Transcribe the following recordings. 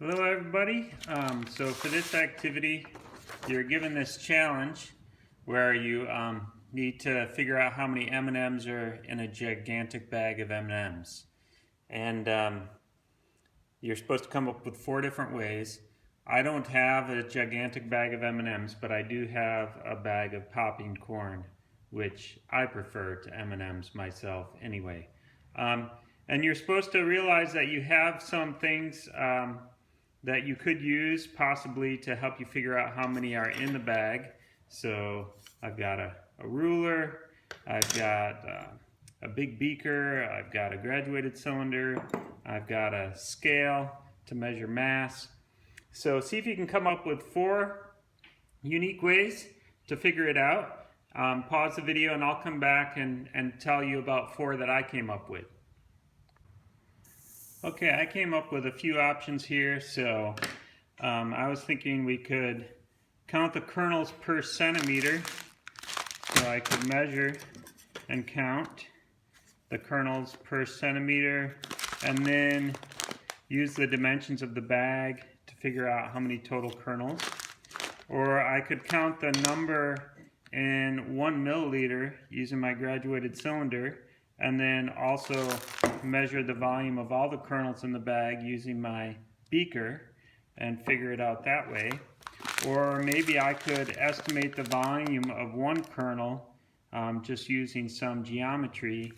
Hello everybody. So for this activity, you're given this challenge where you need to figure out how many M&Ms are in a gigantic bag of M&Ms. And you're supposed to come up with 4 different ways. I don't have a gigantic bag of M&Ms, but I do have a bag of popping corn, which I prefer to M&Ms myself anyway. And you're supposed to realize that you have some things that you could use possibly to help you figure out how many are in the bag. So I've got a ruler, I've got a big beaker, I've got a graduated cylinder, I've got a scale to measure mass. So see if you can come up with 4 unique ways to figure it out. Pause the video and I'll come back and tell you about 4 that I came up with. Okay, I came up with a few options here. So I was thinking we could count the kernels per centimeter. So I could measure and count the kernels per centimeter and then use the dimensions of the bag to figure out how many total kernels. Or I could count the number in 1 milliliter using my graduated cylinder, and then also measure the volume of all the kernels in the bag using my beaker and figure it out that way. Or maybe I could estimate the volume of 1 kernel just using some geometry,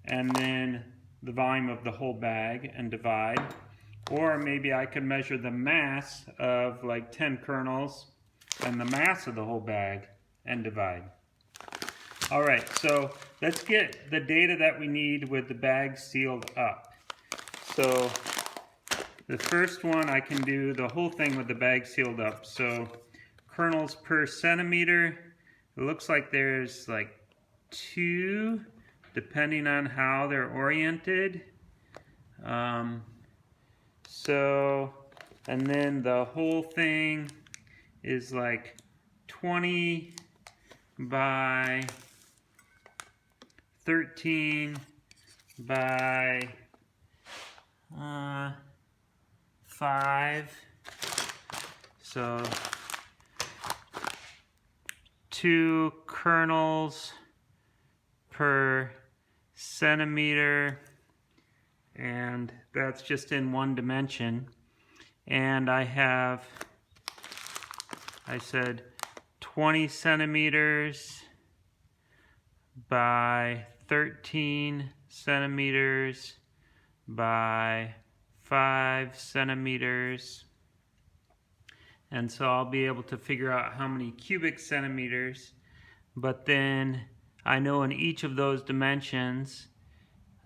and then the volume of the whole bag and divide. Or maybe I could measure the mass of like 10 kernels and the mass of the whole bag and divide. Alright, so let's get the data that we need with the bag sealed up. So the first one, I can do the whole thing with the bag sealed up. So kernels per centimeter, it looks like there's like 2 depending on how they're oriented. And then the whole thing is like 20 by 13 by 5. So 2 kernels per centimeter, and that's just in 1 dimension. And I said 20 centimeters by 13 centimeters by 5 centimeters. And so I'll be able to figure out how many cubic centimeters. But then I know in each of those dimensions,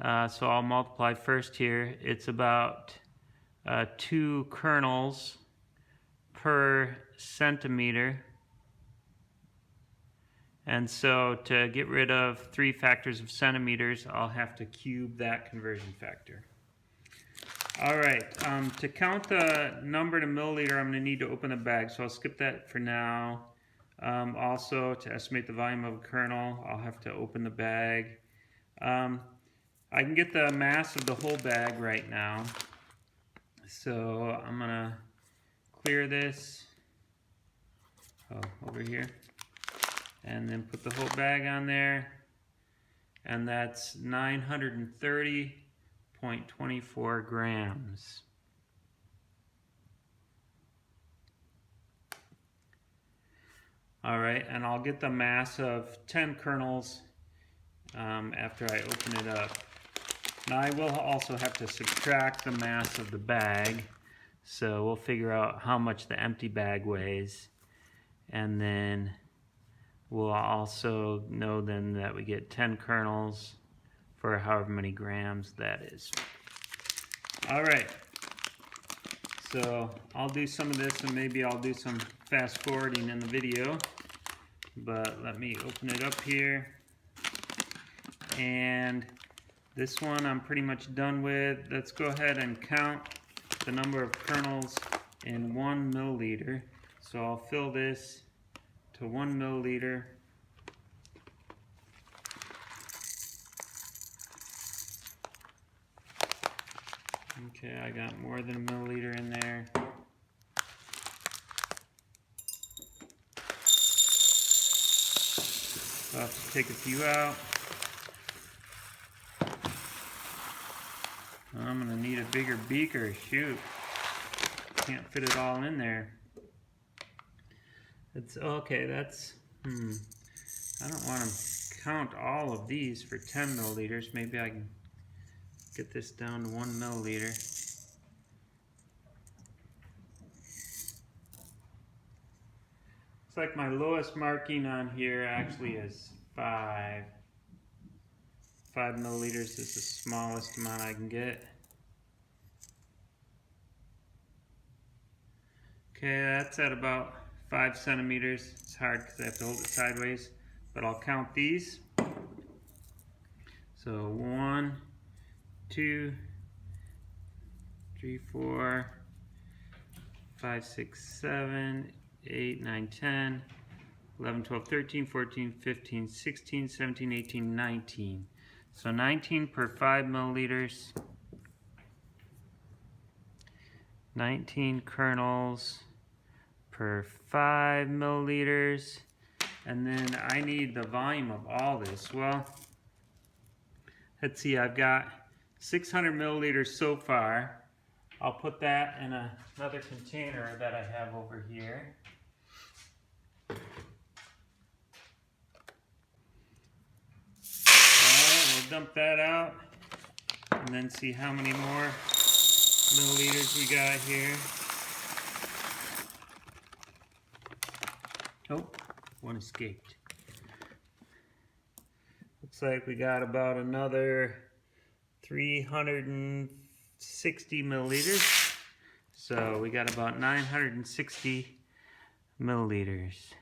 so I'll multiply first here, it's about 2 kernels per centimeter. And so to get rid of 3 factors of centimeters, I'll have to cube that conversion factor. Alright, to count the number to milliliter, I'm going to need to open the bag, so I'll skip that for now. Also, to estimate the volume of a kernel, I'll have to open the bag. I can get the mass of the whole bag right now. So I'm going to clear this over here. And then put the whole bag on there, and that's 930.24 grams. Alright, and I'll get the mass of 10 kernels after I open it up. Now I will also have to subtract the mass of the bag, so we'll figure out how much the empty bag weighs, and then we'll also know then that we get 10 kernels for however many grams that is. Alright, so I'll do some of this and maybe I'll do some fast forwarding in the video, but let me open it up here. And this one I'm pretty much done with. Let's go ahead and count the number of kernels in 1 milliliter. So I'll fill this to 1 milliliter. Okay, I got more than a milliliter in there. I'll have to take a few out. I'm gonna need a bigger beaker, shoot. Can't fit it all in there. It's okay, that's, I don't want to count all of these for 10 milliliters. Maybe I can get this down to 1 milliliter. Looks like my lowest marking on here actually is 5. 5 milliliters is the smallest amount I can get. Okay, that's at about 5 centimeters. It's hard because I have to hold it sideways, but I'll count these. So 1, 2, 3, 4, 5, 6, 7, 8, 9, 10, 11, 12, 13, 14, 15, 16, 17, 18, 19. So 19 per 5 milliliters. 19 kernels per 5 milliliters. And then I need the volume of all this. Well, let's see, I've got 600 milliliters so far. I'll put that in another container that I have over here. Alright, we'll dump that out and then see how many more milliliters we got here. Oh, one escaped. Looks like we got about another 360 milliliters. So we got about 960 milliliters.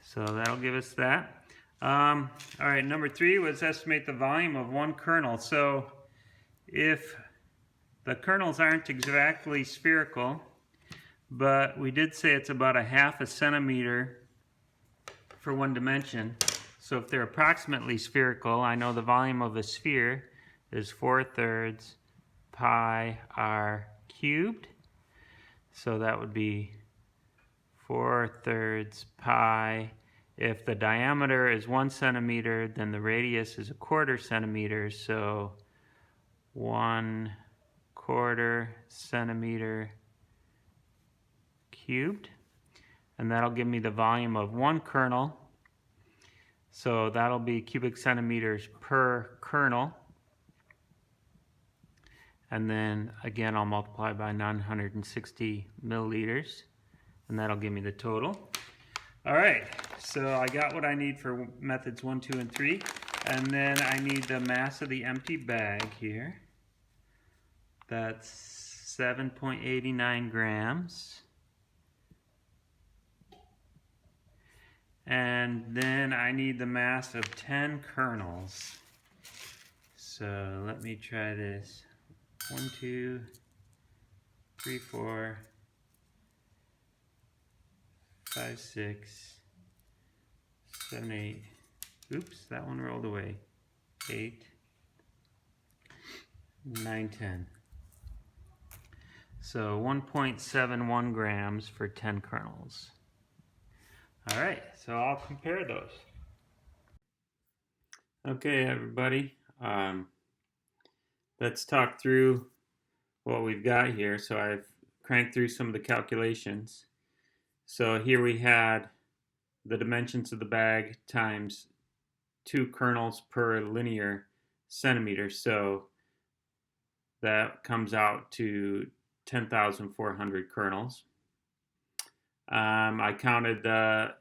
So that'll give us that. All right, number 3 was estimate the volume of 1 kernel. So if the kernels aren't exactly spherical, but we did say it's about a 1/2 centimeter for 1 dimension. So if they're approximately spherical, I know the volume of a sphere is 4/3 pi r cubed. So that would be 4/3 pi. If the diameter is 1 centimeter, then the radius is 1/4 centimeter. So 1/4 centimeter cubed. And that'll give me the volume of 1 kernel. So that'll be cubic centimeters per kernel. And then again, I'll multiply by 960 milliliters. And that'll give me the total. All right, so I got what I need for methods 1, 2, and 3. And then I need the mass of the empty bag here. That's 7.89 grams. And then I need the mass of 10 kernels. So let me try this. 1, 2, 3, 4, 5, 6, 7, 8. Oops, that one rolled away. 8, 9, 10. So 1.71 grams for 10 kernels. All right, so I'll compare those. Okay, everybody, let's talk through what we've got here. So I've cranked through some of the calculations. So here we had the dimensions of the bag times 2 kernels per linear centimeter. So that comes out to 10,400 kernels. I counted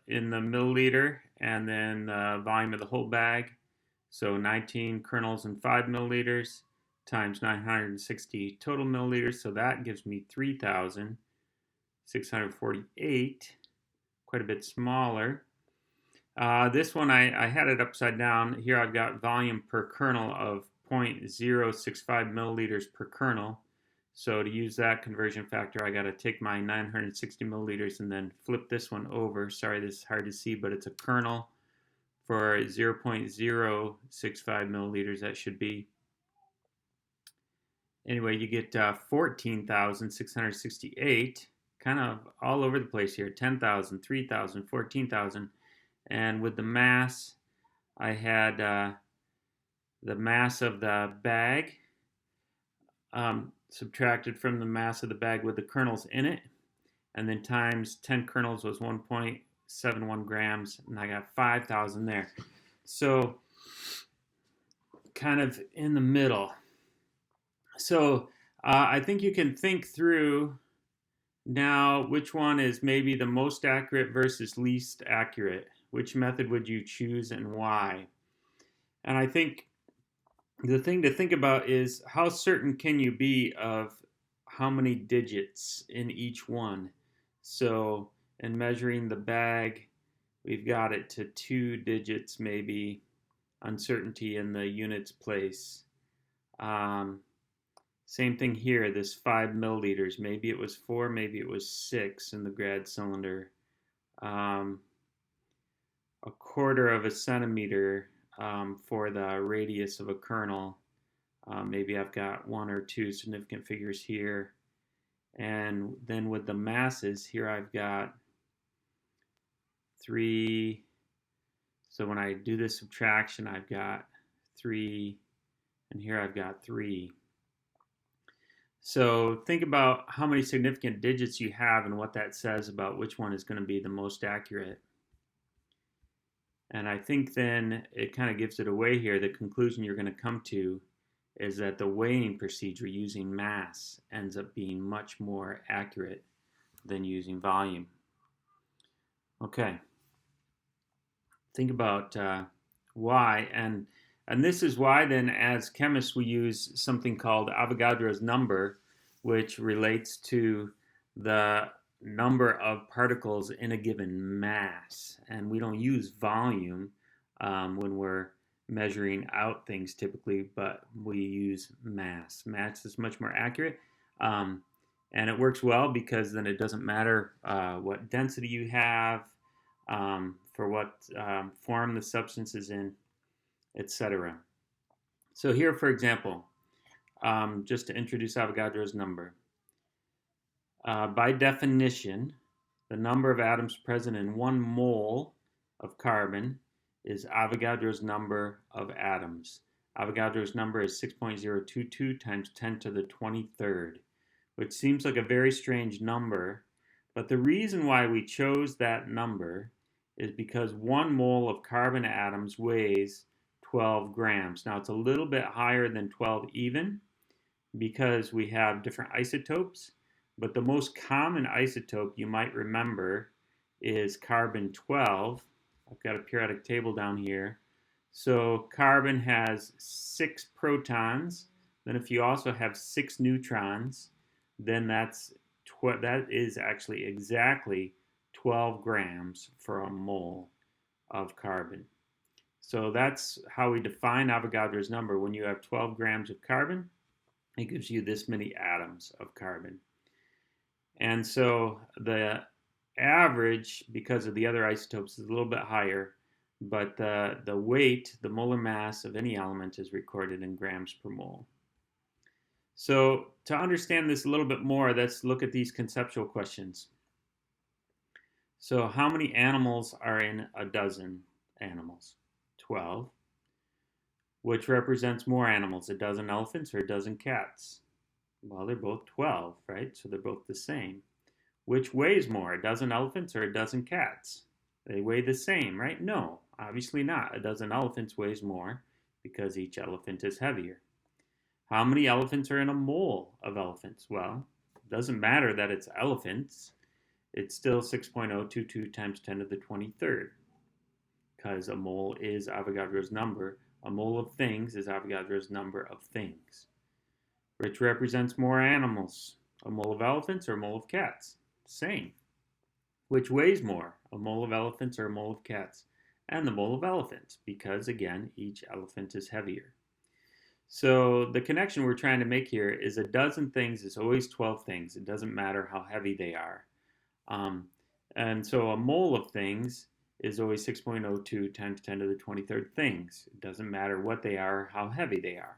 in the milliliter and then the volume of the whole bag. So 19 kernels in 5 milliliters times 960 total milliliters. So that gives me 3,648, quite a bit smaller. This one, I had it upside down. Here I've got volume per kernel of 0.065 milliliters per kernel. So to use that conversion factor, I got to take my 960 milliliters and then flip this one over. Sorry, this is hard to see, but it's a kernel for 0.065 milliliters, that should be. Anyway, you get 14,668, kind of all over the place here. 10,000, 3,000, 14,000. And with the mass, I had the mass of the bag subtracted from the mass of the bag with the kernels in it, and then times 10 kernels was 1.71 grams, and I got 5,000 there. So kind of in the middle. So I think you can think through now which one is maybe the most accurate versus least accurate. Which method would you choose and why? And I think the thing to think about is how certain can you be of how many digits in each one. So in measuring the bag, we've got it to 2 digits, maybe uncertainty in the units place. Same thing here, this 5 milliliters. Maybe it was 4, maybe it was 6 in the grad cylinder. A quarter of a centimeter for the radius of a kernel. Maybe I've got 1 or 2 significant figures here. And then with the masses, here I've got 3. So when I do this subtraction, I've got 3, and here I've got 3. So think about how many significant digits you have and what that says about which one is going to be the most accurate. And I think then it kind of gives it away here. The conclusion you're going to come to is that the weighing procedure using mass ends up being much more accurate than using volume. Okay. Think about why, and this is why then as chemists we use something called Avogadro's number, which relates to the number of particles in a given mass. And we don't use volume when we're measuring out things typically, but we use mass. Mass is much more accurate. And it works well because then it doesn't matter what density you have, for what form the substance is in, etc. So here, for example, just to introduce Avogadro's number. By definition, the number of atoms present in 1 mole of carbon is Avogadro's number of atoms. Avogadro's number is 6.022 times 10 to the 23rd, which seems like a very strange number, but the reason why we chose that number is because 1 mole of carbon atoms weighs 12 grams. Now it's a little bit higher than 12 even because we have different isotopes, but the most common isotope you might remember is carbon 12. I've got a periodic table down here. So carbon has 6 protons. Then if you also have 6 neutrons, then that is actually exactly 12 grams for a mole of carbon. So that's how we define Avogadro's number. When you have 12 grams of carbon, it gives you this many atoms of carbon. And so the average, because of the other isotopes, is a little bit higher, but the weight, the molar mass of any element is recorded in grams per mole. So to understand this a little bit more, let's look at these conceptual questions. So how many animals are in a dozen animals? 12. Which represents more animals, a dozen elephants or a dozen cats? Well, they're both 12, right? So they're both the same. Which weighs more, a dozen elephants or a dozen cats? They weigh the same, right? No, obviously not. A dozen elephants weighs more because each elephant is heavier. How many elephants are in a mole of elephants? Well, it doesn't matter that it's elephants. It's still 6.022 times 10 to the 23rd because a mole is Avogadro's number. A mole of things is Avogadro's number of things. Which represents more animals, a mole of elephants or a mole of cats? Same. Which weighs more, a mole of elephants or a mole of cats? And the mole of elephants, because again, each elephant is heavier. So the connection we're trying to make here is a dozen things is always 12 things. It doesn't matter how heavy they are. And so a mole of things is always 6.02 times 10 to the 23rd things. It doesn't matter what they are or how heavy they are.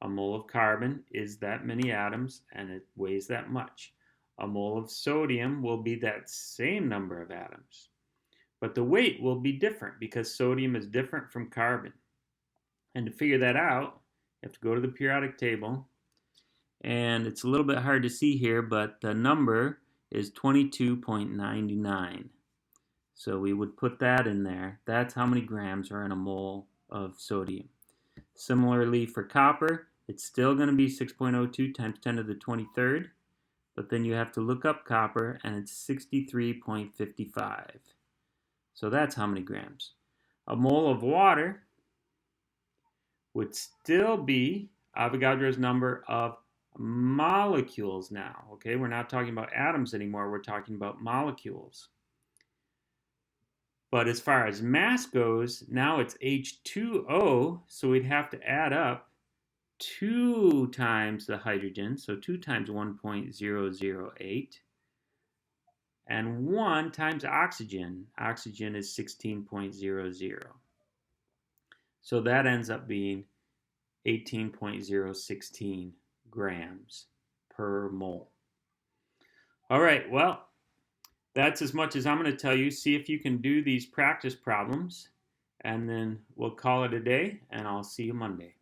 A mole of carbon is that many atoms and it weighs that much. A mole of sodium will be that same number of atoms. But the weight will be different because sodium is different from carbon. And to figure that out, you have to go to the periodic table. And it's a little bit hard to see here, but the number is 22.99. So we would put that in there. That's how many grams are in a mole of sodium. Similarly for copper, it's still going to be 6.02 times 10 to the 23rd. But then you have to look up copper, and it's 63.55. So that's how many grams. A mole of water would still be Avogadro's number of molecules now. Okay, we're not talking about atoms anymore, we're talking about molecules. But as far as mass goes, now it's H2O, so we'd have to add up 2 times the hydrogen, so 2 times 1.008, and 1 times oxygen. Oxygen is 16.00. So that ends up being 18.016 grams per mole. All right, well, that's as much as I'm going to tell you. See if you can do these practice problems, and then we'll call it a day, and I'll see you Monday.